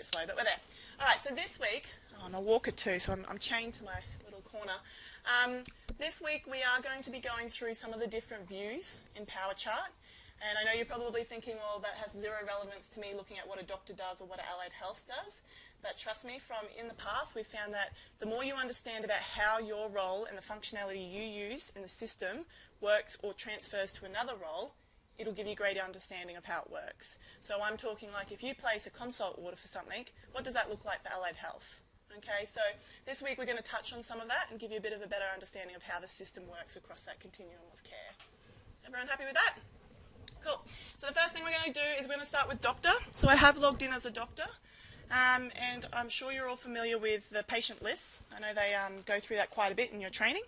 slow, but we're there. All right, so this week, I'm a walker too, so I'm chained to my little corner. This week we are going to be going through some of the different views in PowerChart. And I know you're probably thinking, well, that has zero relevance to me looking at what a doctor does or what Allied Health does. But trust me, from in the past, we've found that the more you understand about how your role and the functionality you use in the system works or transfers to another role, it'll give you a greater understanding of how it works. So I'm talking like if you place a consult order for something, what does that look like for Allied Health? Okay, so this week we're going to touch on some of that and give you a bit of a better understanding of how the system works across that continuum of care. Everyone happy with that? Cool. So the first thing we're going to do is we're going to start with doctor. So I have logged in as a doctor, and I'm sure you're all familiar with the patient lists. I know they go through that quite a bit in your training.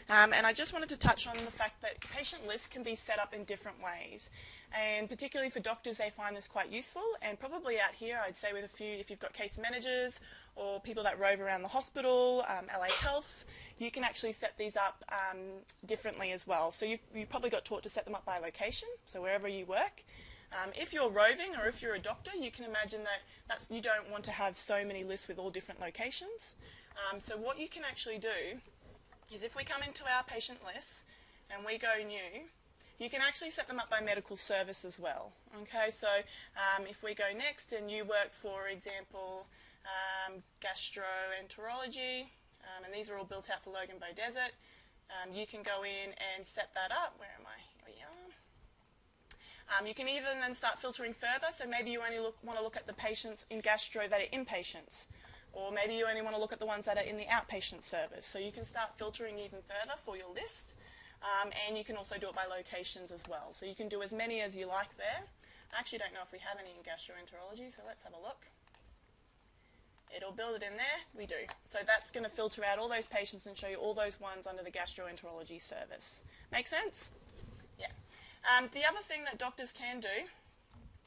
And I just wanted to touch on the fact that patient lists can be set up in different ways. And particularly for doctors, they find this quite useful. And probably out here, I'd say with a few, if you've got case managers or people that rove around the hospital, LA Health, you can actually set these up differently as well. So you've probably got taught to set them up by location, so wherever you work. If you're roving or if you're a doctor, you can imagine that you don't want to have so many lists with all different locations. So what you can actually do is if we come into our patient lists and we go new, you can actually set them up by medical service as well. Okay, so if we go next and you work, for example, gastroenterology, and these are all built out for Logan Beaudesert, you can go in and set that up. Where am I? Here we are. You can even then start filtering further, so maybe you only want to look at the patients in gastro that are inpatients. Or maybe you only want to look at the ones that are in the outpatient service. So you can start filtering even further for your list. And you can also do it by locations as well. So you can do as many as you like there. I actually don't know if we have any in gastroenterology, so let's have a look. It'll build it in there. We do. So that's going to filter out all those patients and show you all those ones under the gastroenterology service. Make sense? Yeah. The other thing that doctors can do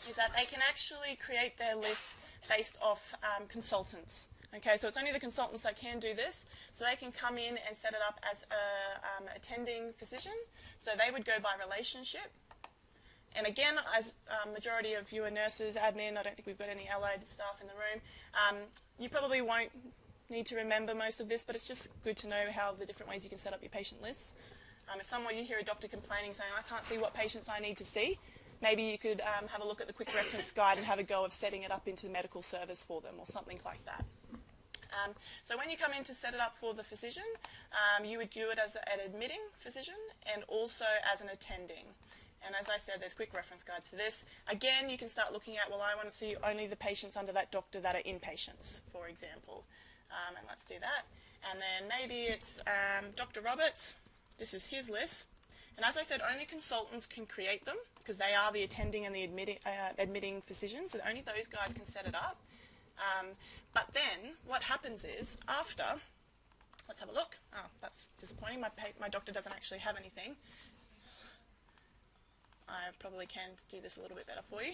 is that they can actually create their lists based off consultants. Okay, so it's only the consultants that can do this. So they can come in and set it up as a attending physician. So they would go by relationship. And again, as majority of you are nurses, admin, I don't think we've got any allied staff in the room, you probably won't need to remember most of this, but it's just good to know how the different ways you can set up your patient lists. If you hear a doctor complaining saying, I can't see what patients I need to see, maybe you could have a look at the quick reference guide and have a go of setting it up into the medical service for them or something like that. So when you come in to set it up for the physician, you would do it as an admitting physician and also as an attending. And as I said, there's quick reference guides for this. Again, you can start looking at, well, I want to see only the patients under that doctor that are inpatients, for example. And let's do that. And then maybe it's Dr. Roberts. This is his list. And as I said, only consultants can create them because they are the attending and the admitting physicians, so only those guys can set it up. But then what happens is after, let's have a look. Oh, that's disappointing. My doctor doesn't actually have anything. I probably can do this a little bit better for you.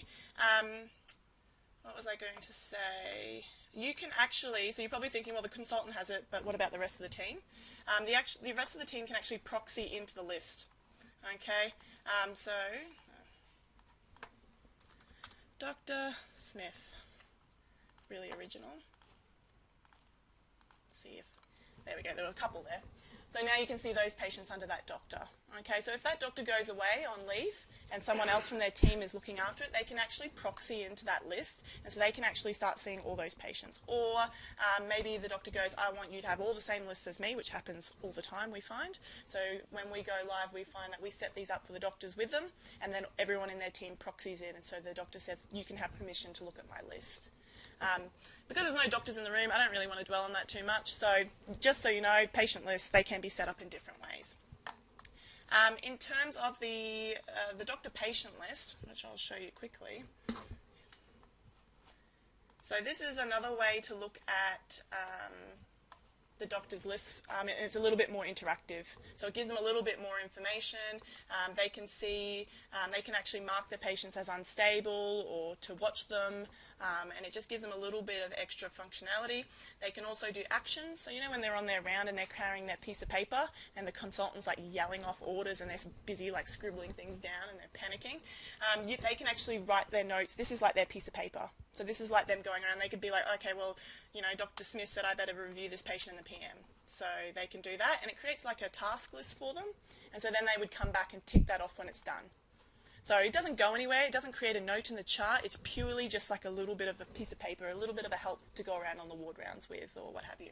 What was I going to say? You can actually, so you're probably thinking, well, the consultant has it, but what about the rest of the team? The rest of the team can actually proxy into the list. Okay, so Dr. Smith, really original. Let's see if, there we go, there were a couple there. So now you can see those patients under that doctor. Okay, so if that doctor goes away on leave and someone else from their team is looking after it, they can actually proxy into that list, and so they can actually start seeing all those patients. Or maybe the doctor goes, I want you to have all the same lists as me, which happens all the time, we find. So when we go live, we find that we set these up for the doctors with them, and then everyone in their team proxies in, and so the doctor says, you can have permission to look at my list. Because there's no doctors in the room, I don't really want to dwell on that too much. So just so you know, patient lists, they can be set up in different ways. In terms of the doctor-patient list, which I'll show you quickly. So this is another way to look at the doctor's list. It's a little bit more interactive. So it gives them a little bit more information. They can see, they can actually mark their patients as unstable or to watch them. and it just gives them a little bit of extra functionality. They can also do actions, so you know when they're on their round and they're carrying their piece of paper and the consultant's like yelling off orders and they're busy like scribbling things down and they're panicking, they can actually write their notes. This is like their piece of paper. So this is like them going around. They could be like, okay, well, you know, Dr. Smith said I better review this patient in the PM. So they can do that, and it creates like a task list for them, and so then they would come back and tick that off when it's done. So it doesn't go anywhere, it doesn't create a note in the chart, it's purely just like a little bit of a piece of paper, a little bit of a help to go around on the ward rounds with, or what have you.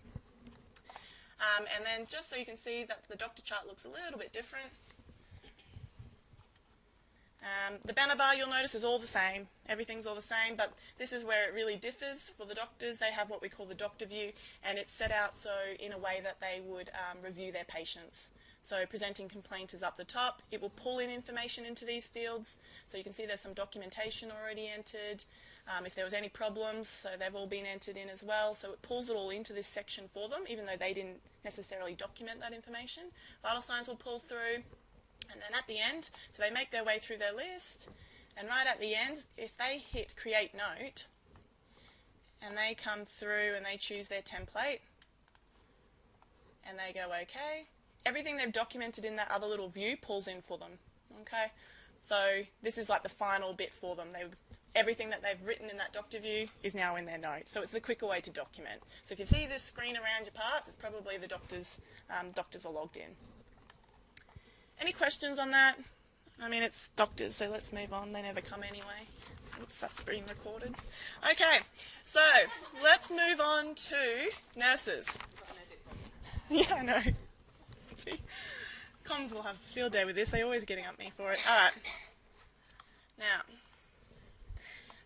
And then just so you can see that the doctor chart looks a little bit different. The banner bar, you'll notice, is all the same. Everything's all the same, but this is where it really differs. For the doctors, they have what we call the doctor view, and it's set out so in a way that they would review their patients. So presenting complaint is up the top. It will pull in information into these fields. So you can see there's some documentation already entered. If there was any problems, so they've all been entered in as well. So it pulls it all into this section for them, even though they didn't necessarily document that information. Vital signs will pull through. And then at the end, so they make their way through their list, and right at the end, if they hit Create Note, and they come through and they choose their template, and they go OK, everything they've documented in that other little view pulls in for them. Okay, so this is like the final bit for them. Everything that they've written in that doctor view is now in their note. So it's the quicker way to document. So if you see this screen around your parts, it's probably the doctors are logged in. Any questions on that? I mean, it's doctors, so let's move on. They never come anyway. Oops, that's being recorded. Okay, so let's move on to nurses. Yeah, I know. See, comms will have a field day with this. They're always getting up me for it. All right. Now,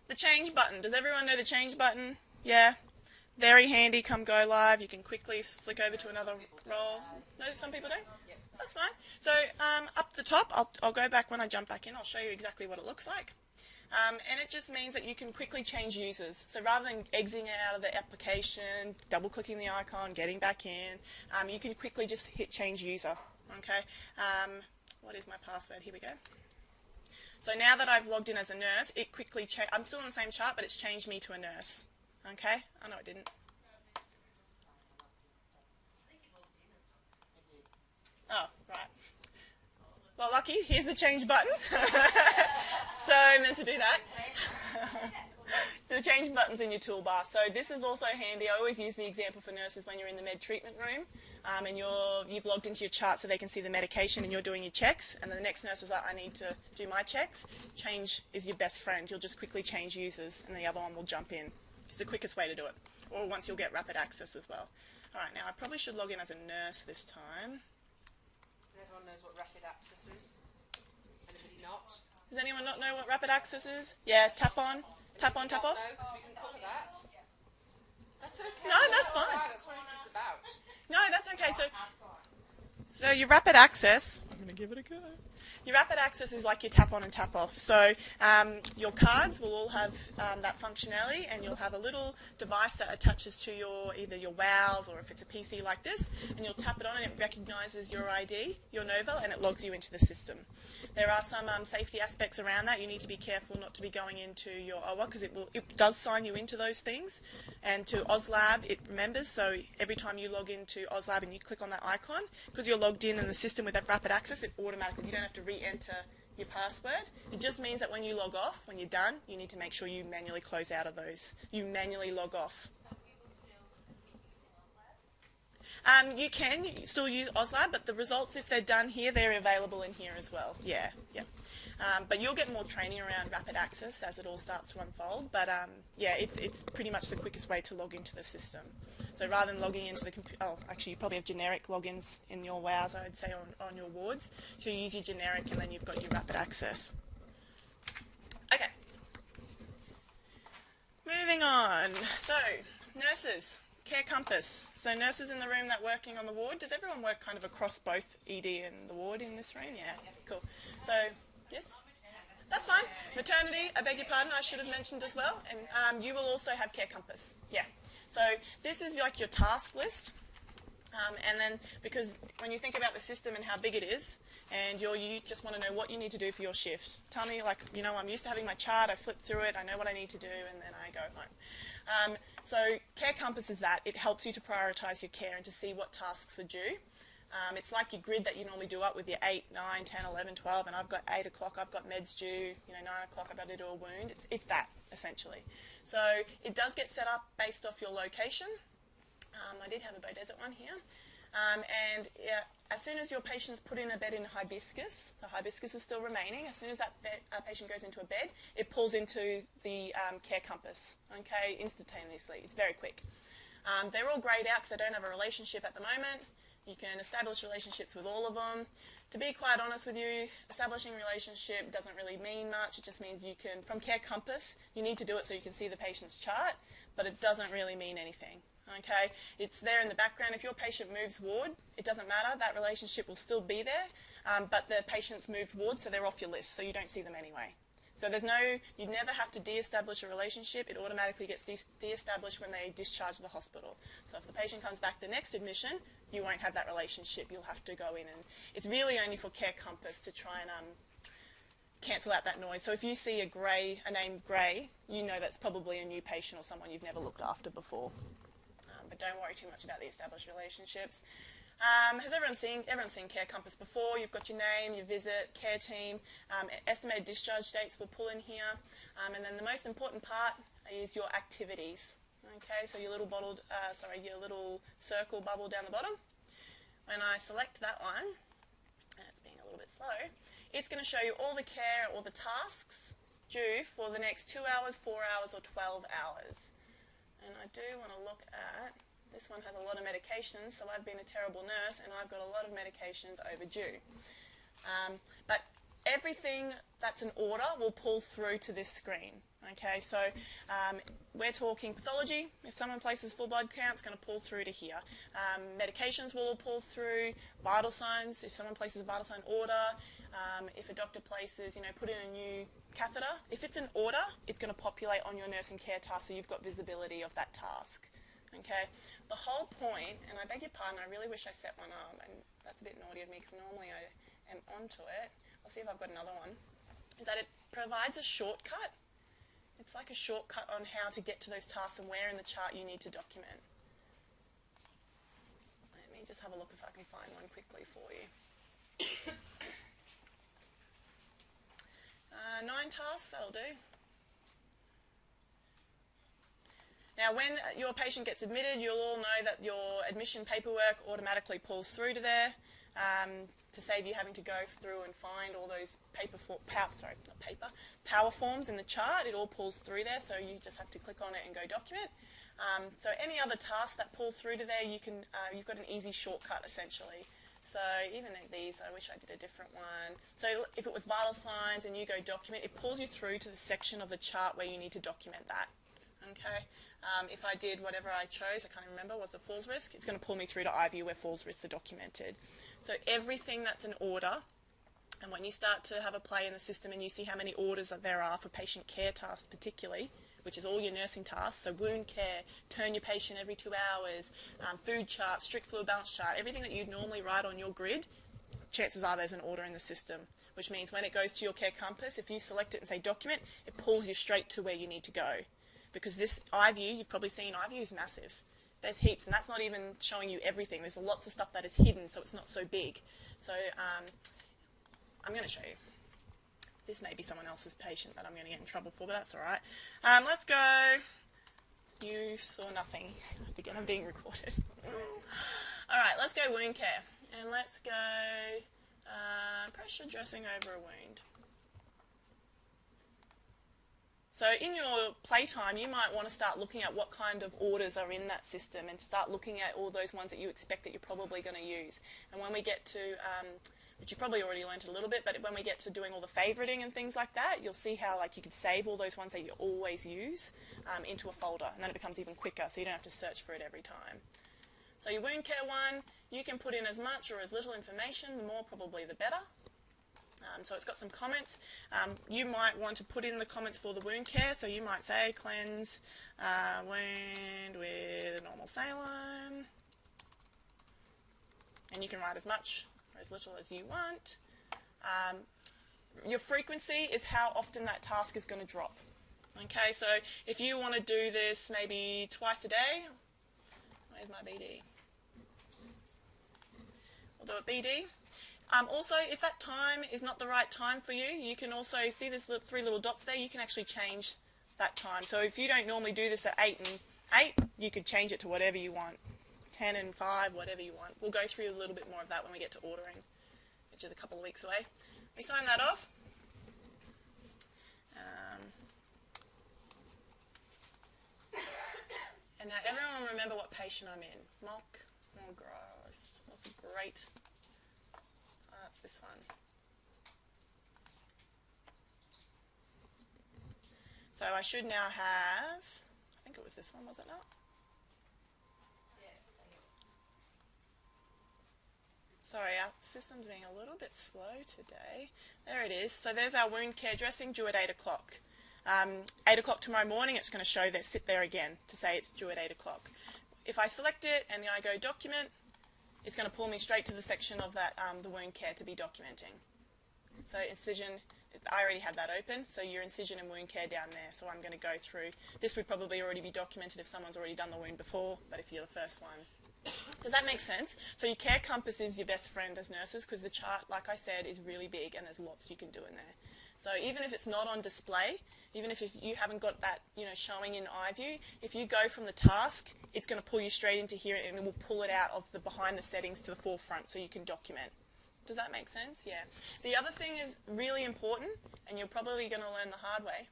the change button. Does everyone know the change button? Yeah. Very handy. Come go live. You can quickly flick over to another role. No, some people don't? Yep. That's fine. So up the top, I'll go back when I jump back in. I'll show you exactly what it looks like. And it just means that you can quickly change users. So rather than exiting out of the application, double-clicking the icon, getting back in, you can quickly just hit change user. Okay. What is my password? Here we go. So now that I've logged in as a nurse, it quickly I'm still in the same chart, but it's changed me to a nurse. Okay? Oh, no, it didn't. Oh, right. Well, lucky. Here's the change button. So I meant to do that. The change button's in your toolbar. So this is also handy. I always use the example for nurses when you're in the med treatment room and you've logged into your chart so they can see the medication and you're doing your checks, and the next nurse is like, I need to do my checks. Change is your best friend. You'll just quickly change users and the other one will jump in. It's the quickest way to do it. Or once you'll get rapid access as well. All right, now I probably should log in as a nurse this time. Everyone knows what rapid access is. Anybody not? Does anyone not know what rapid access is? Yeah, tap on, tap on, tap off. No, because we can cover that. That's okay. No, that's fine. That's what it's about. No, that's okay. So your rapid access, I'm going to give it a go. Your rapid access is like your tap on and tap off. So your cards will all have that functionality, and you'll have a little device that attaches to either your WOWs or if it's a PC like this, and you'll tap it on and it recognises your ID, your Nova, and it logs you into the system. There are some safety aspects around that. You need to be careful not to be going into your OWA because it does sign you into those things. And to OzLab, it remembers, so every time you log into OzLab and you click on that icon, because you're logged in the system with that rapid access, it automatically, you don't have to re-enter your password. It just means that when you log off, when you're done, you need to make sure you manually close out of those. You manually log off. You can still use OzLab, but the results, if they're done here, they're available in here as well. Yeah. But you'll get more training around rapid access as it all starts to unfold. But yeah, it's pretty much the quickest way to log into the system. So rather than logging into the computer, actually you probably have generic logins in your WOWs, I would say, on your wards. So you use your generic and then you've got your rapid access. Okay. Moving on. So, nurses. Care compass. So nurses in the room that working on the ward. Does everyone work kind of across both ED and the ward in this room? Yeah, cool. So, yes? That's fine. Maternity, I beg your pardon, I should have mentioned as well. And you will also have care compass. Yeah. So this is like your task list. And then, because when you think about the system and how big it is, and you just want to know what you need to do for your shift. Tell me, like, I'm used to having my chart, I flip through it, I know what I need to do, and then I go home. So Care Compass is that. It helps you to prioritise your care and to see what tasks are due. It's like your grid that you normally do up with your 8, 9, 10, 11, 12, and I've got 8 o'clock, I've got meds due, 9 o'clock, I've got to do a wound. It's that, essentially. So it does get set up based off your location. I did have a Beaudesert one here. And yeah, as soon as your patient's put in a bed in hibiscus, the hibiscus is still remaining, as soon as that patient goes into a bed, it pulls into the Care Compass, okay, instantaneously. It's very quick. They're all greyed out because they don't have a relationship at the moment. You can establish relationships with all of them. To be quite honest with you, establishing a relationship doesn't really mean much. It just means you can, from Care Compass, you need to do it so you can see the patient's chart, but it doesn't really mean anything. Okay, it's there in the background. If your patient moves ward, it doesn't matter. That relationship will still be there, but the patient's moved ward, so they're off your list, so you don't see them anyway. So you never have to de-establish a relationship. It automatically gets de-established when they discharge the hospital. So if the patient comes back the next admission, you won't have that relationship. You'll have to go in, and it's really only for Care Compass to try and cancel out that noise. So if you see a name Gray, you know that's probably a new patient or someone you've never looked after before. But don't worry too much about the established relationships. Has everyone seen Care Compass before? You've got your name, your visit, care team, estimated discharge dates we'll pull in here, and then the most important part is your activities. Okay, so your little your little circle bubble down the bottom. When I select that one, and it's being a little bit slow, it's going to show you all the care, all the tasks due for the next 2 hours, 4 hours, or 12 hours. And I do want to look at, this one has a lot of medications, so I've been a terrible nurse and I've got a lot of medications overdue. But everything that's an order will pull through to this screen. Okay, so we're talking pathology. If someone places full blood count, it's going to pull through to here. Medications will all pull through. Vital signs, if someone places a vital sign order. If a doctor places, put in a new catheter. If it's an order, it's going to populate on your nursing care task, so you've got visibility of that task. Okay, the whole point, and I beg your pardon, I really wish I set one up, and that's a bit naughty of me because normally I am onto it. I'll see if I've got another one. Is that it provides a shortcut. It's like a shortcut on how to get to those tasks and where in the chart you need to document. Let me just have a look if I can find one quickly for you. 9 tasks, that'll do. Now, when your patient gets admitted, you'll all know that your admission paperwork automatically pulls through to there to save you having to go through and find all those power forms in the chart. It all pulls through there, so you just have to click on it and go document. So any other tasks that pull through to there, you've got an easy shortcut essentially. So even these, I wish I did a different one. So if it was vital signs and you go document, it pulls you through to the section of the chart where you need to document that. Okay. If I did whatever I chose, I can't remember, was it falls risk? It's going to pull me through to iView where falls risks are documented. So everything that's an order, and when you start to have a play in the system and you see how many orders there are for patient care tasks particularly, which is all your nursing tasks, so wound care, turn your patient every 2 hours, food chart, strict fluid balance chart, everything that you'd normally write on your grid, chances are there's an order in the system, which means when it goes to your Care Compass, if you select it and say document, it pulls you straight to where you need to go. Because this iView, you've probably seen, iView is massive. There's heaps, and that's not even showing you everything. There's lots of stuff that is hidden, so it's not so big. So I'm going to show you. This may be someone else's patient that I'm going to get in trouble for, but that's all right. Let's go. You saw nothing. Again, I'm being recorded. All right, let's go wound care. And let's go pressure dressing over a wound. So in your playtime, you might want to start looking at what kind of orders are in that system and start looking at all those ones that you expect that you're probably going to use. And when we get to, which you probably already learned a little bit, but when we get to doing all the favoriting and things like that, you'll see how you could save all those ones that you always use into a folder, and then it becomes even quicker, so you don't have to search for it every time. So your wound care one, you can put in as much or as little information, the more probably the better. So it's got some comments. You might want to put in the comments for the wound care, so you might say cleanse wound with normal saline, and you can write as much or as little as you want. Your frequency is how often that task is going to drop. Okay, so if you want to do this maybe twice a day, where's my BD? We'll do it BD. Also, if that time is not the right time for you, you can also see there's 3 little dots there. You can actually change that time. So if you don't normally do this at 8 and 8, you could change it to whatever you want. 10 and 5, whatever you want. We'll go through a little bit more of that when we get to ordering, which is a couple of weeks away. We sign that off. And now everyone will remember what patient I'm in. Mock, oh gross. That's a great... that's this one. So I should now have... I think it was this one, was it not? Sorry, our system's being a little bit slow today. There it is. So there's our wound care dressing due at 8 o'clock. 8 o'clock tomorrow morning, it's going to show that sit there again to say it's due at 8 o'clock. If I select it and I go document, it's going to pull me straight to the section of that the wound care to be documenting. So incision, I already have that open, so your incision and wound care down there. So I'm going to go through. This would probably already be documented if someone's already done the wound before, but if you're the first one. Does that make sense? So your care compass is your best friend as nurses because the chart, like I said, is really big and there's lots you can do in there. So even if it's not on display, even if you haven't got that showing in eye view, if you go from the task, it's going to pull you straight into here and it will pull it out of the behind the settings to the forefront so you can document. Does that make sense? Yeah. The other thing is really important, and you're probably going to learn the hard way,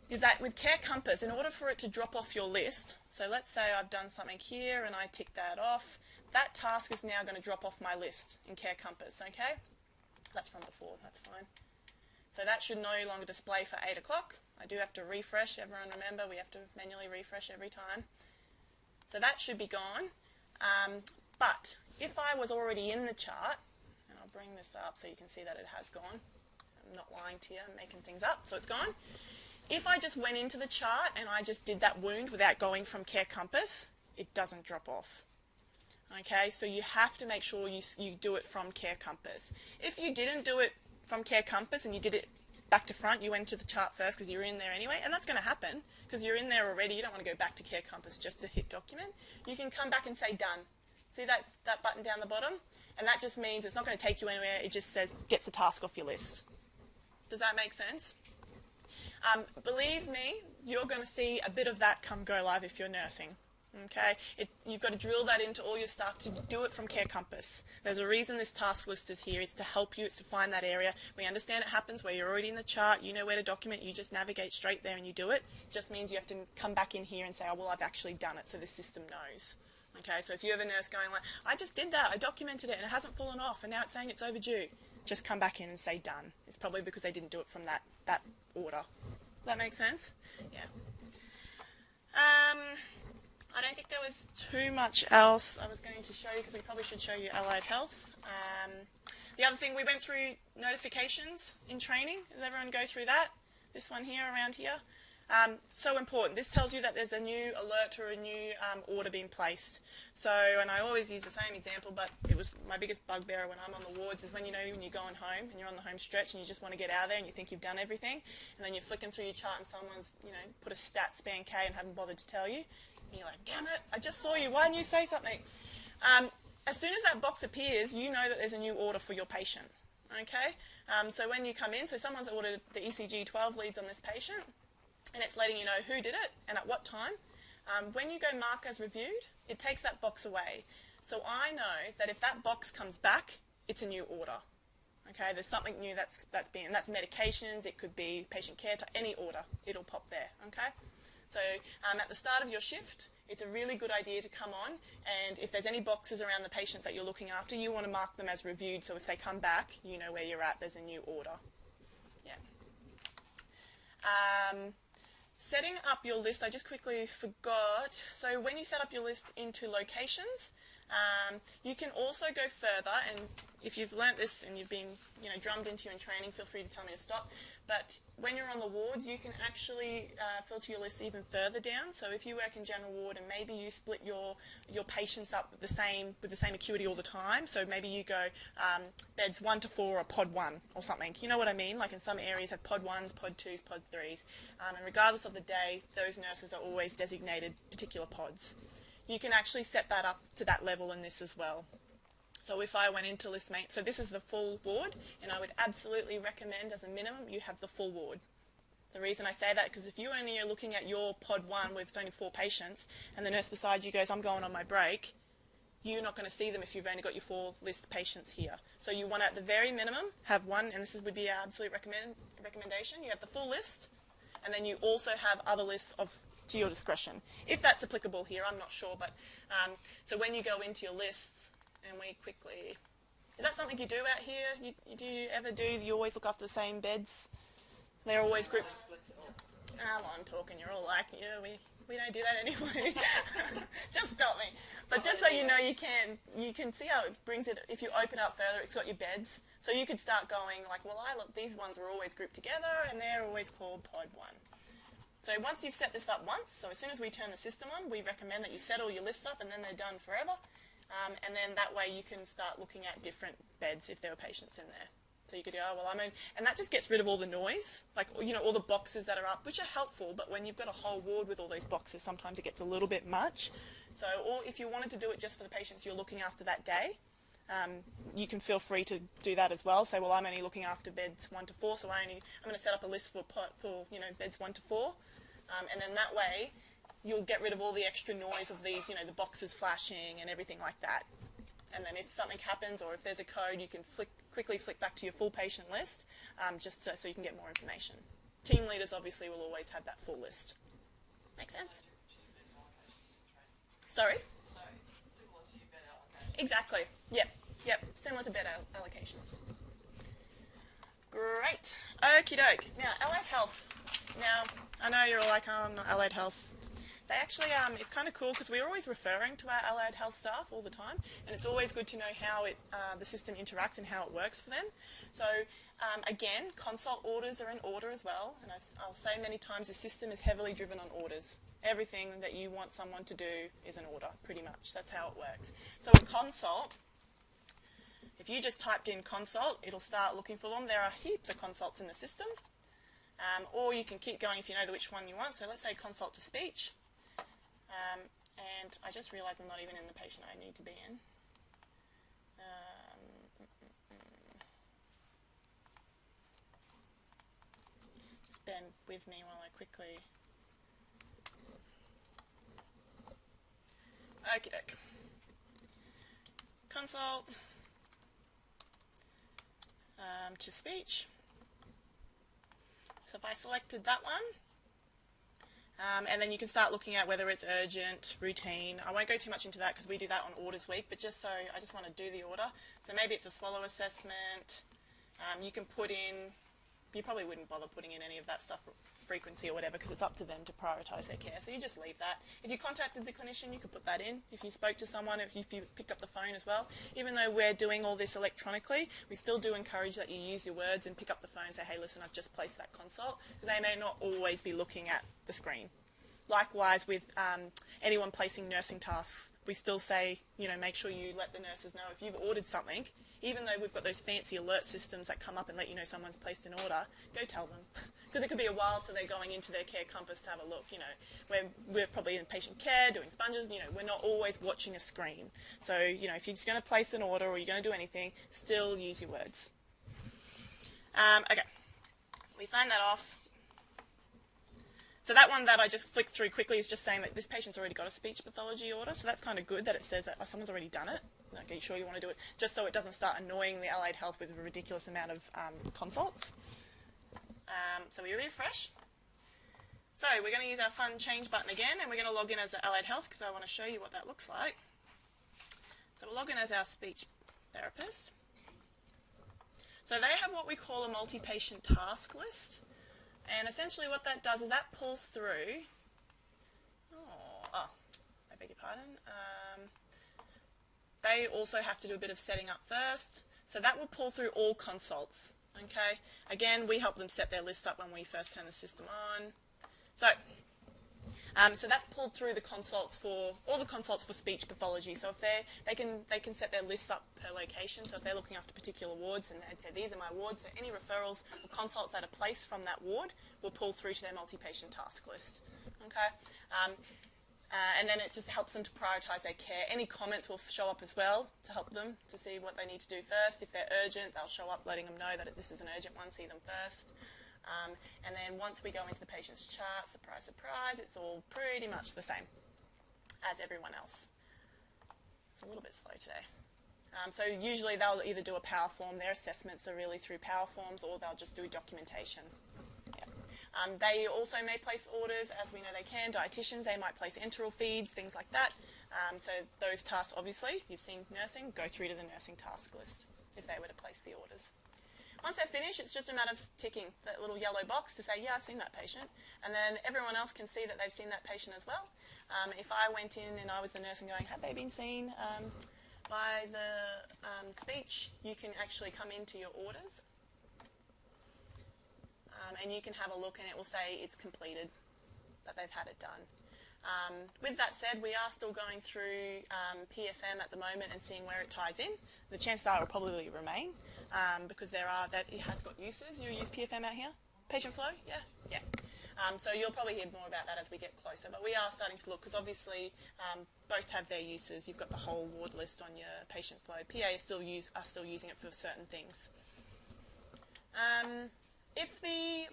is that with Care Compass, in order for it to drop off your list, so let's say I've done something here and I tick that off, that task is now going to drop off my list in Care Compass, okay? That's from before, that's fine. So that should no longer display for 8 o'clock. I do have to refresh, everyone remember, we have to manually refresh every time. So that should be gone. But if I was already in the chart, and I'll bring this up so you can see that it has gone. I'm not lying to you, I'm making things up, so it's gone. If I just went into the chart and I just did that wound without going from Care Compass, it doesn't drop off. Okay, so you have to make sure you do it from Care Compass. If you didn't do it from Care Compass and you did it back to front, you went to the chart first because you're in there anyway, and that's going to happen because you're in there already. You don't want to go back to Care Compass just to hit document. You can come back and say done. See that button down the bottom? And that just means it's not going to take you anywhere. It just says gets the task off your list. Does that make sense? Believe me, you're going to see a bit of that come go live if you're nursing. Okay, you've got to drill that into all your staff to do it from Care Compass. There's a reason this task list is here. It's to help you. It's to find that area. We understand it happens where you're already in the chart. You know where to document. You just navigate straight there and you do it. It just means you have to come back in here and say, oh, well, I've actually done it, so the system knows. Okay, so if you have a nurse going like, I just did that. I documented it and it hasn't fallen off and now it's saying it's overdue. Just come back in and say done. It's probably because they didn't do it from that order. Does that make sense? Yeah. I don't think there was too much else I was going to show you because we probably should show you allied health. The other thing, we went through notifications in training. Does everyone go through that? This one here, around here. So important. This tells you that there's a new alert or a new order being placed. So, and I always use the same example, but it was my biggest bugbear when I'm on the wards is when you're going home and you're on the home stretch and you just want to get out of there and you think you've done everything, and then you're flicking through your chart and someone's, put a stat span K and haven't bothered to tell you. And you're like, damn it, I just saw you. Why didn't you say something? As soon as that box appears, you know that there's a new order for your patient. Okay? So when you come in, so someone's ordered the ECG 12 leads on this patient, and it's letting you know who did it and at what time. When you go mark as reviewed, it takes that box away. So I know that if that box comes back, it's a new order. Okay, there's something new that's been, and that's medications, it could be patient care, to any order, it'll pop there. Okay? So at the start of your shift, it's a really good idea to come on, and if there's any boxes around the patients that you're looking after, you want to mark them as reviewed, so if they come back, you know where you're at, there's a new order. Yeah. Setting up your list, I just quickly forgot. So when you set up your list into locations, You can also go further, and if you've learnt this and you've been drummed into in training, feel free to tell me to stop. But when you're on the wards, you can actually filter your lists even further down. So if you work in general ward and maybe you split your patients up with the same acuity all the time, so maybe you go beds 1 to 4 or pod 1 or something. You know what I mean? Like in some areas have pod 1s, pod 2s, pod 3s. And regardless of the day, those nurses are always designated particular pods. You can actually set that up to that level in this as well. So if I went into list mate, so this is the full ward, and I would absolutely recommend as a minimum you have the full ward. The reason I say that is because if you only are looking at your pod 1 with only 4 patients, and the nurse beside you goes, I'm going on my break, you're not going to see them if you've only got your 4 list patients here. So you want to, at the very minimum, have one, and this would be our absolute recommendation, you have the full list, and then you also have other lists to your discretion. If that's applicable here, I'm not sure, but so when you go into your lists, and we quickly, is that something you do out here? Do you ever do, you always look after the same beds? They're always grouped. I'm talking, you're all like, yeah, we don't do that anyway. Just stop me. But just so you know, you can see how it brings it, if you open up further, it's got your beds. So you could start going like, well, these ones are always grouped together, and they're always called pod 1. So once you've set this up once, so as soon as we turn the system on, we recommend that you set all your lists up and then they're done forever. And then that way you can start looking at different beds if there were patients in there. So you could go, oh, well, and that just gets rid of all the noise, like, all the boxes that are up, which are helpful, but when you've got a whole ward with all those boxes, sometimes it gets a little bit much. So, or if you wanted to do it just for the patients you're looking after that day, you can feel free to do that as well. Say, well, I'm only looking after beds 1 to 4, so I'm going to set up a list for beds 1 to 4, and then that way you'll get rid of all the extra noise of these, the boxes flashing and everything like that. And then if something happens or if there's a code, you can quickly flick back to your full patient list, just so you can get more information. Team leaders obviously will always have that full list. Make sense? Sorry? So it's similar to your bed allocation. Exactly. Yep. Similar to bed allocations. Great. Okie doke. Now, Allied Health. Now, I know you're all like, oh, I'm not Allied Health. They actually, it's kind of cool because we're always referring to our allied health staff all the time, and it's always good to know how the system interacts and how it works for them. So again, consult orders are in order as well, and I'll say many times the system is heavily driven on orders. Everything that you want someone to do is an order, pretty much. That's how it works. So in consult, if you just typed in consult, it'll start looking for them. There are heaps of consults in the system, or you can keep going if you know which one you want. So let's say consult to speech. And I just realised I'm not even in the patient I need to be in. Just bear with me while I quickly... Okie doke. Consult to speech. So if I selected that one, and then you can start looking at whether it's urgent, routine. I won't go too much into that because we do that on orders week, but just so I just want to do the order. So maybe it's a swallow assessment. You can put in, you probably wouldn't bother putting in any of that stuff for frequency or whatever because it's up to them to prioritise their care. So you just leave that. If you contacted the clinician, you could put that in. If you spoke to someone, if you picked up the phone as well. Even though we're doing all this electronically, we still do encourage that you use your words and pick up the phone and say, hey, listen, I've just placed that consult, because they may not always be looking at the screen. Likewise with anyone placing nursing tasks, we still say, make sure you let the nurses know if you've ordered something, even though we've got those fancy alert systems that come up and let you know someone's placed an order, go tell them. Because it could be a while till they're going into their care compass to have a look. We're probably in patient care, doing sponges, we're not always watching a screen. So, if you're going to place an order or you're going to do anything, still use your words. Okay, we sign that off. So that one that I just flicked through quickly is just saying that this patient's already got a speech pathology order, so that's kind of good that it says that someone's already done it. Okay, you sure you want to do it? Just so it doesn't start annoying the allied health with a ridiculous amount of consults. So we refresh. So we're going to use our fun change button again, and we're going to log in as the allied health because I want to show you what that looks like. So we'll log in as our speech therapist. So they have what we call a multi-patient task list. And essentially what that does is that pulls through, I beg your pardon, they also have to do a bit of setting up first. So that will pull through all consults. Okay. Again, we help them set their lists up when we first turn the system on. So that's pulled through the consults for all the consults for speech pathology. So if they can set their lists up per location. So if they're looking after particular wards and they'd say these are my wards, so any referrals or consults that are placed from that ward will pull through to their multi-patient task list. Okay. And then it just helps them to prioritise their care. Any comments will show up as well to help them to see what they need to do first. If they're urgent, they'll show up letting them know that this is an urgent one, see them first. And then once we go into the patient's chart, surprise, surprise, it's all pretty much the same as everyone else. It's a little bit slow today. So usually they'll either do a power form, their assessments are really through power forms, or they'll just do documentation. Yeah. They also may place orders, as we know they can. Dietitians, they might place enteral feeds, things like that. So those tasks, obviously, you've seen nursing, go through to the nursing task list if they were to place the orders. Once they're finished, it's just a matter of ticking that little yellow box to say, yeah, I've seen that patient. And then everyone else can see that they've seen that patient as well. If I went in and I was the nurse and going, have they been seen by the speech, you can actually come into your orders. And you can have a look and it will say it's completed, that they've had it done. With that said, we are still going through PFM at the moment and seeing where it ties in. The chances are it will probably remain because that it has got uses. You use PFM out here? Patient flow? Yeah? Yeah. So you'll probably hear more about that as we get closer. But we are starting to look because obviously both have their uses. You've got the whole ward list on your patient flow. PA are still using it for certain things. If the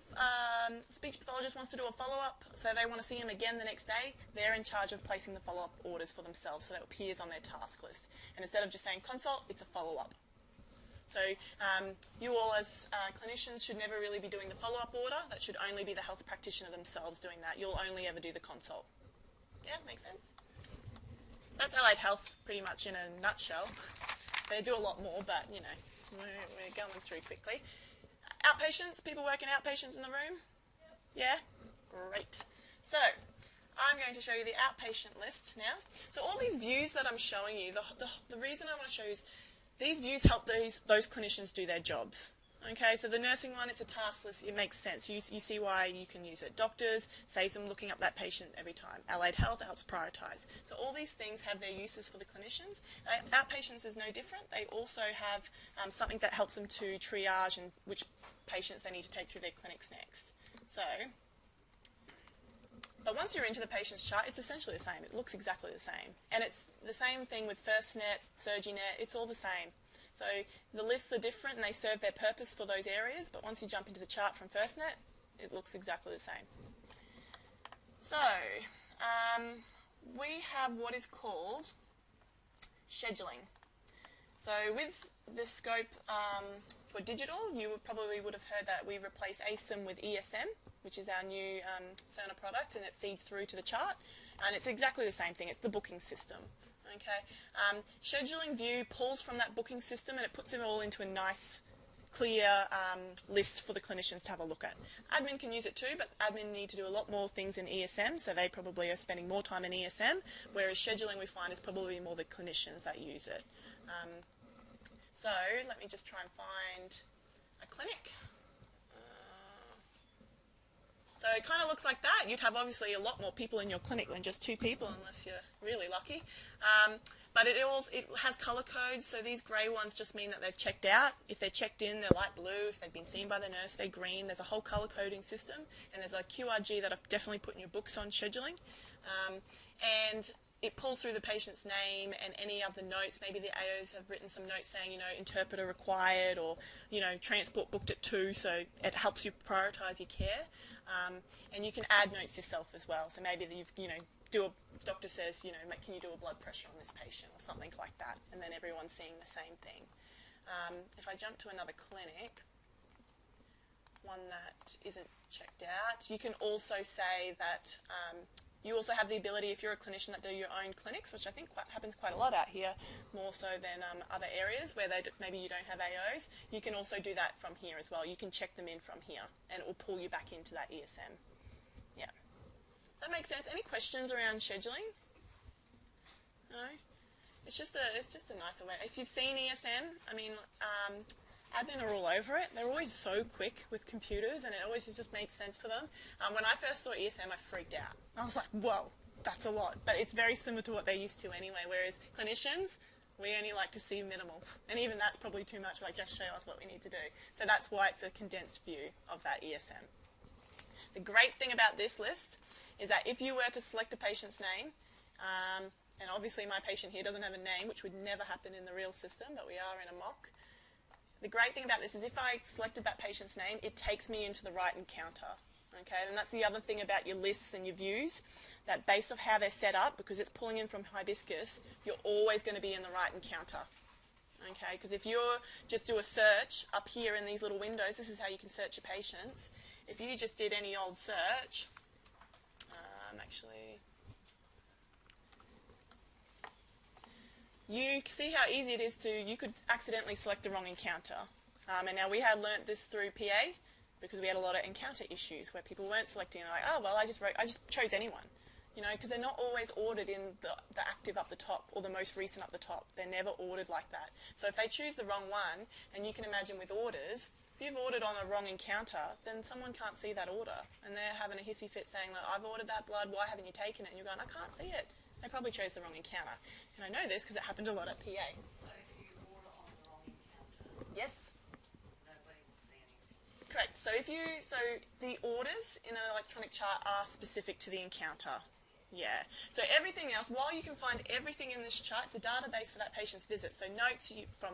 speech pathologist wants to do a follow-up, so they want to see him again the next day, they're in charge of placing the follow-up orders for themselves, so that appears on their task list. And instead of just saying consult, it's a follow-up. So you all as clinicians should never really be doing the follow-up order. That should only be the health practitioner themselves doing that. You'll only ever do the consult. Yeah, makes sense? That's allied health pretty much in a nutshell. They do a lot more, but, you know, we're going through quickly. Outpatients, people working outpatients in the room? Yeah? Great. So, I'm going to show you the outpatient list now. So all these views that I'm showing you, the reason I want to show you is these views help those clinicians do their jobs. Okay, so the nursing one, it's a task list. It makes sense. You see why you can use it. Doctors, saves them looking up that patient every time. Allied health, it helps prioritise. So all these things have their uses for the clinicians. Outpatients is no different. They also have something that helps them to triage and which patients they need to take through their clinics next. So, but once you're into the patient's chart, it's essentially the same. It looks exactly the same. And it's the same thing with FirstNet, SurgiNet, it's all the same. So the lists are different and they serve their purpose for those areas, but once you jump into the chart from FirstNet, it looks exactly the same. So, we have what is called scheduling. So with the scope for digital, you probably would have heard that we replace ASIM with ESM, which is our new Cerner product, and it feeds through to the chart. And it's exactly the same thing. It's the booking system. Okay. Scheduling view pulls from that booking system and it puts it all into a nice, clear list for the clinicians to have a look at. Admin can use it too, but admin need to do a lot more things in ESM, so they probably are spending more time in ESM, whereas scheduling we find is probably more the clinicians that use it. So let me just try and find a clinic. So it kind of looks like that. You'd have obviously a lot more people in your clinic than just 2 people, unless you're really lucky. But it has colour codes, so these grey ones just mean that they've checked out. If they're checked in, they're light blue. If they've been seen by the nurse, they're green. There's a whole colour coding system, and there's a QRG that I've definitely put in your books on scheduling. And it pulls through the patient's name and any of the notes. Maybe the AOs have written some notes saying, you know, interpreter required or, you know, transport booked at 2, so it helps you prioritise your care. And you can add notes yourself as well. So maybe you've, you know, doctor says, you know, can you do a blood pressure on this patient or something like that, and then everyone's seeing the same thing. If I jump to another clinic, one that isn't checked out, you can also say that you also have the ability, if you're a clinician that do your own clinics, which I think happens quite a lot out here, more so than other areas where maybe you don't have AOs, you can also do that from here as well. You can check them in from here, and it will pull you back into that ESM. Yeah. That makes sense. Any questions around scheduling? No? it's just a nicer way. If you've seen ESM, I mean, admin are all over it. They're always so quick with computers, and it always just makes sense for them. When I first saw ESM, I freaked out. I was like, whoa, that's a lot. But it's very similar to what they're used to anyway, whereas clinicians, we only like to see minimal. And even that's probably too much, like just show us what we need to do. So that's why it's a condensed view of that ESM. The great thing about this list is that if you were to select a patient's name, and obviously my patient here doesn't have a name, which would never happen in the real system, but we are in a mock. The great thing about this is if I selected that patient's name, it takes me into the right encounter. Okay, and that's the other thing about your lists and your views, that based off how they're set up, because it's pulling in from Hibiscus, you're always going to be in the right encounter. Okay, because if you just do a search up here in these little windows, this is how you can search your patients. If you just did any old search, actually, you see how easy it is to, you could accidentally select the wrong encounter. And now we had learnt this through PA, because we had a lot of encounter issues where people weren't selecting, like, oh, well, I just chose anyone. You know, because they're not always ordered in the active up the top or the most recent up the top. They're never ordered like that. So if they choose the wrong one, and you can imagine with orders, if you've ordered on a wrong encounter, then someone can't see that order. And they're having a hissy fit saying, like, I've ordered that blood, why haven't you taken it? And you're going, I can't see it. They probably chose the wrong encounter. And I know this because it happened a lot at PA. So if you order on the wrong encounter, Yes. nobody will see anything. Correct. So the orders in an electronic chart are specific to the encounter. Yeah. So everything else, while you can find everything in this chart, it's a database for that patient's visit. So notes from,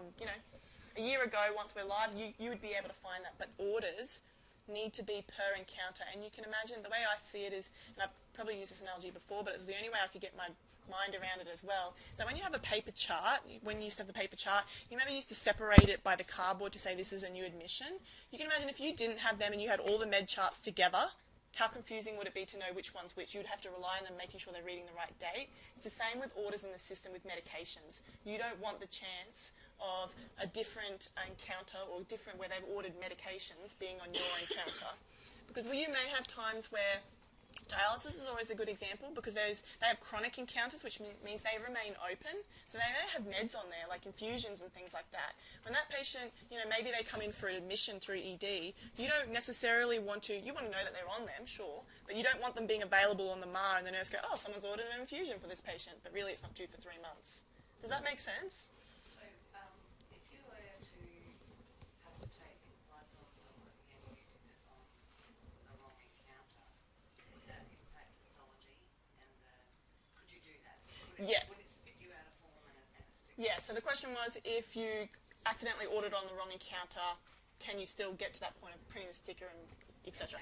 a year ago, once we're live, you would be able to find that. But orders need to be per encounter. And you can imagine, the way I see it is, and I've probably used this analogy before, but it's the only way I could get my mind around it as well. So when you have a paper chart, when you used to have the paper chart, you maybe used to separate it by the cardboard to say this is a new admission. You can imagine if you didn't have them and you had all the med charts together, how confusing would it be to know which one's which? You'd have to rely on them making sure they're reading the right date. It's the same with orders in the system with medications. You don't want the chance of a different encounter or different where they've ordered medications being on your encounter. Because you may have times where dialysis is always a good example because they have chronic encounters, which means they remain open. So they may have meds on there, like infusions and things like that. When that patient, maybe they come in for an admission through ED, you don't necessarily want to, you want to know that they're on them, sure, but you don't want them being available on the MAR and the nurse go, oh, someone's ordered an infusion for this patient, but really it's not due for 3 months. Does that make sense? So if you were to have to take blood on someone and you did it on the wrong encounter, would that impact pathology? And could you do that? Yeah. Would it spit you out a form and a sticker? Yeah, so the question was, if you accidentally ordered on the wrong encounter, can you still get to that point of printing the sticker and etc.?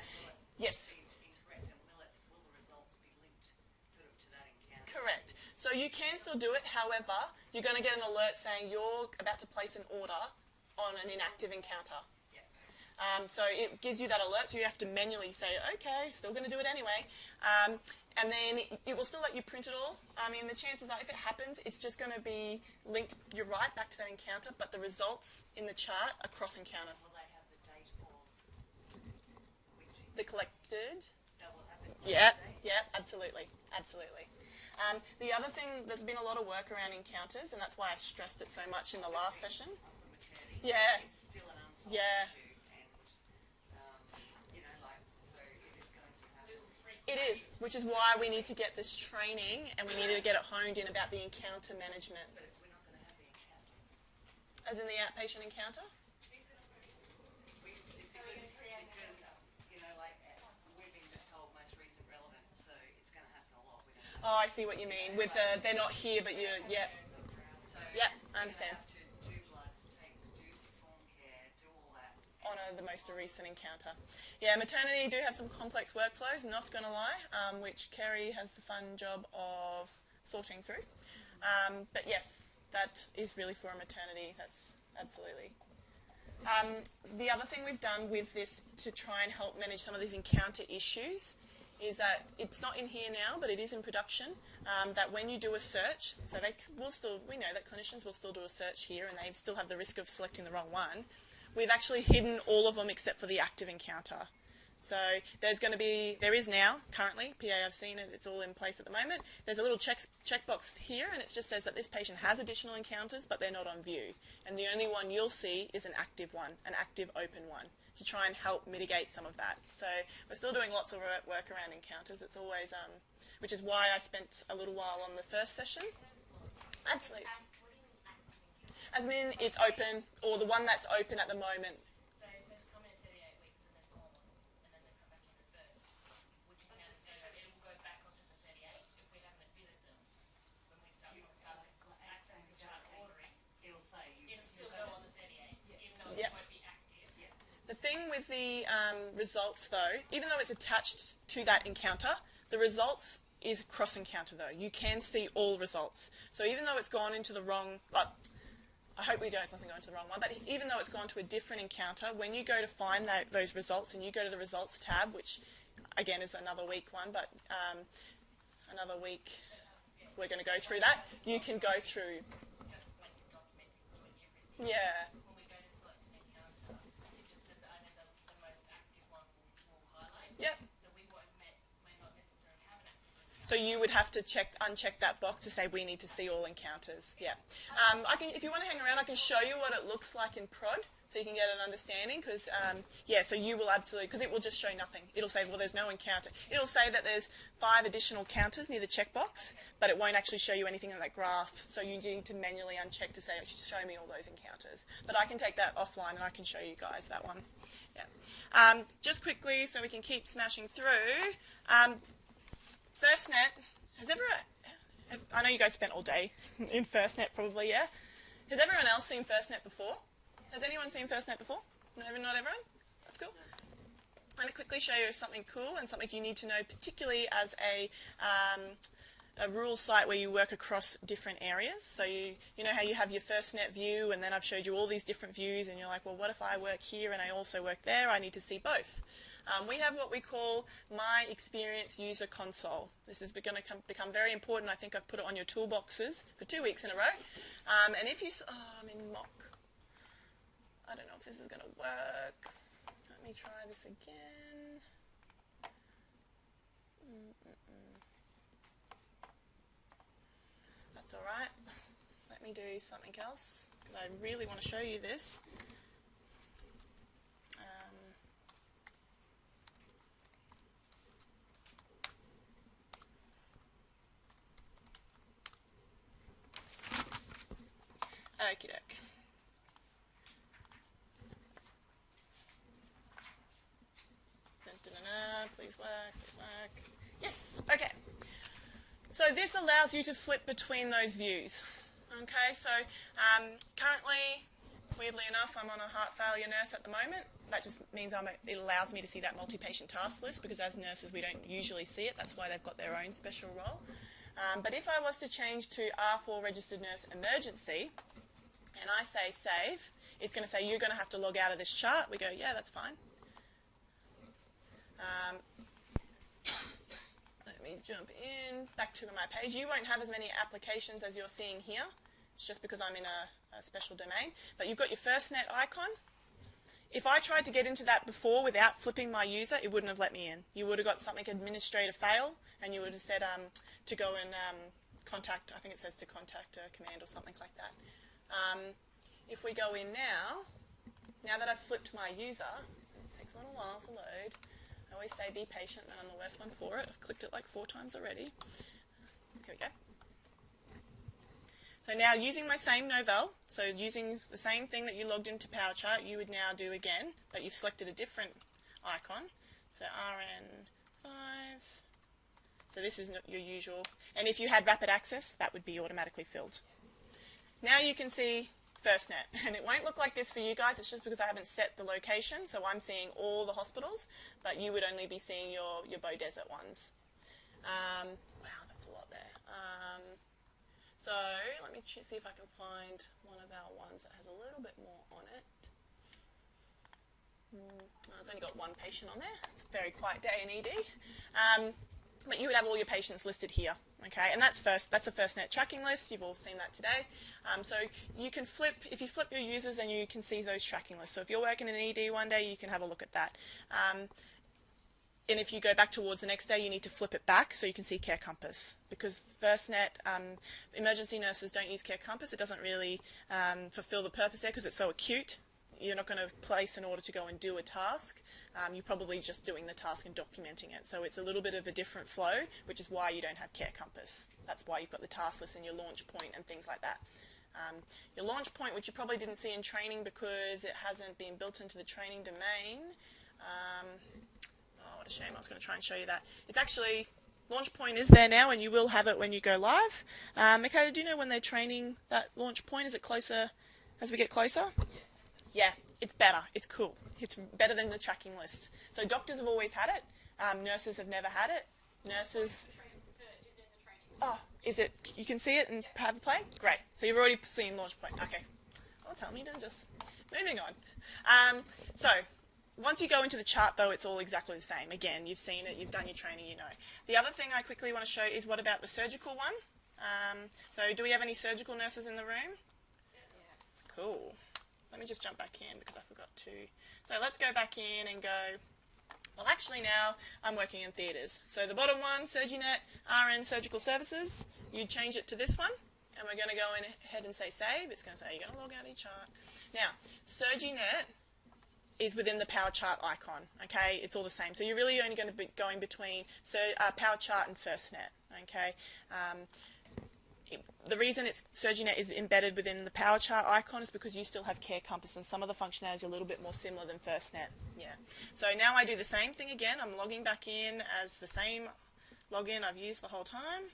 Yes. Be incorrect, and will the results be linked sort of to that encounter? Correct. So you can still do it, however, you're going to get an alert saying you're about to place an order on an inactive encounter. Yeah. So it gives you that alert, so you have to manually say, okay, still going to do it anyway. And then it will still let you print it all. I mean, the chances are, if it happens, it's just going to be linked, you're right, back to that encounter, but the results in the chart are cross encounters. Will they have the date of which is The collected. that will have the Yeah, date? yeah, absolutely, absolutely. The other thing, there's been a lot of work around encounters, and that's why I stressed it so much in the last session. Also maternity, Yeah. it's still an unsolved Yeah. issue, and so it is going to happen. It is, which is why we need to get this training, and we need to get it honed in about the encounter management. But we're not going to have the encounter. As in the outpatient encounter? We've been just told most recent relevant, so it's going to happen a lot. Oh, I see what you mean. With they're not here, but you're, yeah. So Yeah, I understand. have to do bloods, do perform care, do all that. Honour the most recent encounter. Yeah, maternity do have some complex workflows, not going to lie, which Kerry has the fun job of sorting through. But yes, that is really for a maternity, that's absolutely. The other thing we've done with this to try and help manage some of these encounter issues is that it's not in here now, but it is in production, that when you do a search, so we know that clinicians will still do a search here and they still have the risk of selecting the wrong one. We've actually hidden all of them except for the active encounter. So there is now, currently, PA I've seen it, it's all in place at the moment. There's a little checkbox here, and it just says that this patient has additional encounters, but they're not on view. And the only one you'll see is an active one, an active open one, to try and help mitigate some of that. So we're still doing lots of work around encounters. It's always, which is why I spent a little while on the first session. Absolutely. As in, it's open, or the one that's open at the moment. So if they come in at 38 weeks and they've gone, and then they come back in the third, would you count so that it will go back onto the 38 if we haven't admitted them when we start access and start ordering? It'll say It'll still go on the 38, even though Yep. it won't be active. The thing with the results, though, even though it's attached to that encounter, the results is cross-encounter, though. You can see all results. So even though it's gone into the wrong... I hope it doesn't go into the wrong one, but even though it's gone to a different encounter, when you go to find those results and you go to the results tab, which again is another week one, but another week we're going to go through that, you can go through. Just like documenting between everything. Yeah. When we go to select an encounter, it just said that I know the most active one will highlight. Yep. So we may not necessarily have an active encounter. So you would have to uncheck that box to say we need to see all encounters. Yeah. If you want to hang around, I can show you what it looks like in prod, so you can get an understanding. Because so you will absolutely, because it will just show nothing. It'll say, well, there's no encounter. It'll say that there's 5 additional counters near the checkbox, but it won't actually show you anything in that graph. So you need to manually uncheck to say, show me all those encounters. But I can take that offline and I can show you guys that one. Yeah. Just quickly, so we can keep smashing through. FirstNet, I know you guys spent all day in FirstNet probably, yeah? Has everyone else seen FirstNet before? Has anyone seen FirstNet before? No, not everyone? That's cool. I'm going to quickly show you something cool and something you need to know, particularly as a rural site where you work across different areas. So you know how you have your FirstNet view, and then I've showed you all these different views, and you're like, well, what if I work here and I also work there? I need to see both. We have what we call My Experience User Console. This is going to become very important. I think I've put it on your toolboxes for 2 weeks in a row. And if you... I'm in mock. I don't know if this is going to work. Let me try this again. That's all right. Let me do something else, because I really want to show you this. Okie doke. Please work, please work. Yes, okay. So this allows you to flip between those views. Okay, so currently, weirdly enough, I'm on a heart failure nurse at the moment. That just means it allows me to see that multi-patient task list, because as nurses we don't usually see it. That's why they've got their own special role. But if I was to change to R4 registered nurse emergency, and I say save, it's going to say you're going to have to log out of this chart. We go, yeah, that's fine. Let me jump in, back to my page. You won't have as many applications as you're seeing here. It's just because I'm in a special domain. But you've got your FirstNet icon. If I tried to get into that before without flipping my user, it wouldn't have let me in. You would have got something administrator fail, and you would have said to go and contact, I think it says to contact a command or something like that. If we go in now that I've flipped my user, it takes a little while to load. I always say be patient, and I'm the worst one for it. I've clicked it like 4 times already. Here we go. So now using my same Novell, so using the same thing that you logged into PowerChart, you would now do again, but you've selected a different icon. So RN5. So this is not your usual. And if you had rapid access, that would be automatically filled. Now you can see FirstNet, and it won't look like this for you guys. It's just because I haven't set the location, so I'm seeing all the hospitals, but you would only be seeing your Beaudesert ones. Wow, that's a lot there. So let me see if I can find one of our ones that has a little bit more on it. It's only got 1 patient on there. It's a very quiet day in ED. But you would have all your patients listed here, okay? And that's a FirstNet tracking list. You've all seen that today. So you can flip, if you flip your users, then you can see those tracking lists. So if you're working in ED one day, you can have a look at that. and if you go back towards the next day, you need to flip it back so you can see Care Compass. Because FirstNet, emergency nurses don't use Care Compass. It doesn't really fulfill the purpose there because it's so acute. You're not going to place an order to go and do a task. You're probably just doing the task and documenting it. So it's a little bit of a different flow, which is why you don't have Care Compass. That's why you've got the task list and your launch point and things like that. Your launch point, which you probably didn't see in training because it hasn't been built into the training domain. Oh, what a shame. I was going to try and show you that. It's actually, launch point is there now, and you will have it when you go live. Michaela, do you know when they're training that launch point? Is it closer as we get closer? Yeah, it's better. It's cool. It's better than the tracking list. So doctors have always had it. Nurses have never had it. Nurses... Oh, is it? You can see it and have a play? Great. So you've already seen launch point. Okay. Oh, tell me to just... Moving on. So... Once you go into the chart, though, it's all exactly the same. Again, you've seen it, you've done your training, you know. The other thing I quickly want to show is what about the surgical one? So do we have any surgical nurses in the room? Yeah. Cool. Let me just jump back in because I forgot to. So let's go back in and go, well, actually now I'm working in theatres. So the bottom one, SurgiNet, RN Surgical Services, you change it to this one. And we're going to go in ahead and say save. It's going to say you're going to log out of your chart. Now, SurgiNet is within the power chart icon, okay? It's all the same. So you're really only going to be going between power chart and FirstNet, okay? The reason SurgiNet is embedded within the power chart icon is because you still have Care Compass and some of the functionality is a little bit more similar than FirstNet, yeah. So now I do the same thing again. I'm logging back in as the same login I've used the whole time.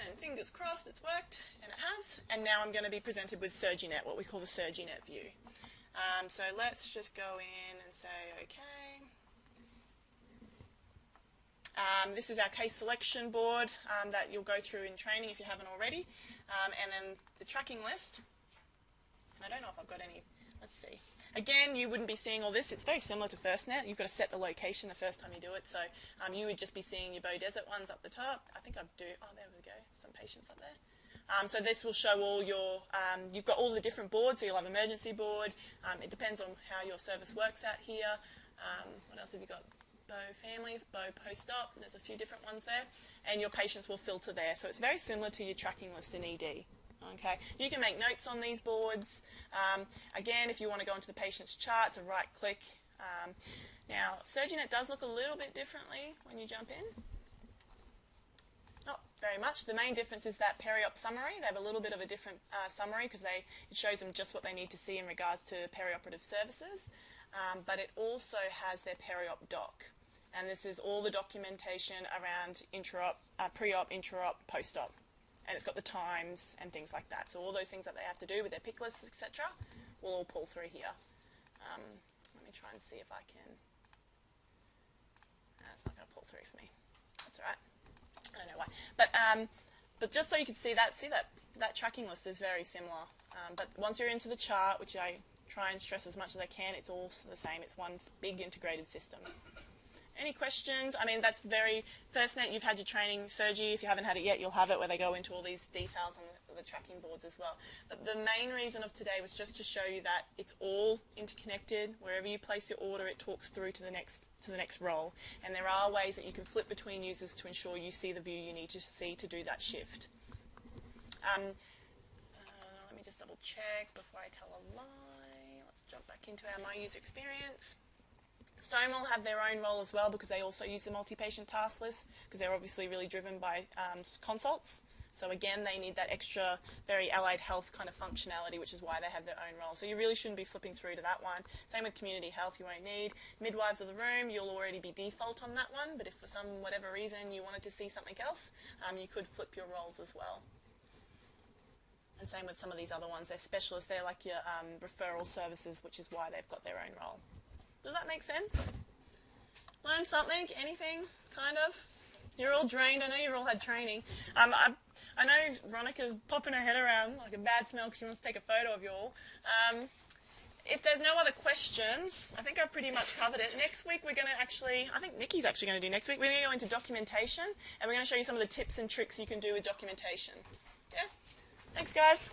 And fingers crossed it's worked, and it has. And now I'm going to be presented with SurgiNet, what we call the SurgiNet view. So let's just go in and say, okay. This is our case selection board that you'll go through in training if you haven't already. And then the tracking list. I don't know if I've got any, let's see. Again, you wouldn't be seeing all this. It's very similar to FirstNet. You've got to set the location the first time you do it. So you would just be seeing your Beaudesert ones up the top. I think I do, oh, there we go, some patients up there. So this will show all your, you've got all the different boards, so you'll have emergency board. It depends on how your service works out here. What else have you got? Beau family, Beau post-op, there's a few different ones there. And your patients will filter there. So it's very similar to your tracking list in ED. Okay, you can make notes on these boards. Again, if you want to go into the patient's chart, to right-click. Now, SurgiNet does look a little bit differently when you jump in. Not very much. The main difference is that peri-op summary. They have a little bit of a different summary because it shows them just what they need to see in regards to perioperative services. But it also has their peri-op doc. And this is all the documentation around pre-op, intra-op, post-op. And it's got the times and things like that. So all those things that they have to do with their pick lists, etc., will all pull through here. Let me try and see if I can. It's not going to pull through for me. That's all right. I don't know why. But just so you can see that tracking list is very similar. But once you're into the chart, which I try and stress as much as I can, it's all the same. It's one big integrated system. Any questions? I mean, that's very... FirstNet, you've had your training. Surgi, if you haven't had it yet, you'll have it where they go into all these details on the tracking boards as well. But the main reason of today was just to show you that it's all interconnected. Wherever you place your order, it talks through to the next role. And there are ways that you can flip between users to ensure you see the view you need to see to do that shift. Let me just double check before I tell a lie. Let's jump back into our My User Experience. Stone will have their own role as well because they also use the multi-patient task list because they're obviously really driven by consults. So again, they need that extra, very allied health kind of functionality, which is why they have their own role. So you really shouldn't be flipping through to that one. Same with community health, you won't need. Midwives of the room, you'll already be default on that one, but if for some whatever reason you wanted to see something else, you could flip your roles as well. And same with some of these other ones. They're specialists, they're like your referral services, which is why they've got their own role. Does that make sense? Learn something? Anything? Kind of? You're all drained. I know you've all had training. I know Veronica's popping her head around like a bad smell because she wants to take a photo of you all. If there's no other questions, I think I've pretty much covered it. Next week we're going to actually, I think Nikki's actually going to do next week, we're going to go into documentation and we're going to show you some of the tips and tricks you can do with documentation. Yeah? Thanks, guys.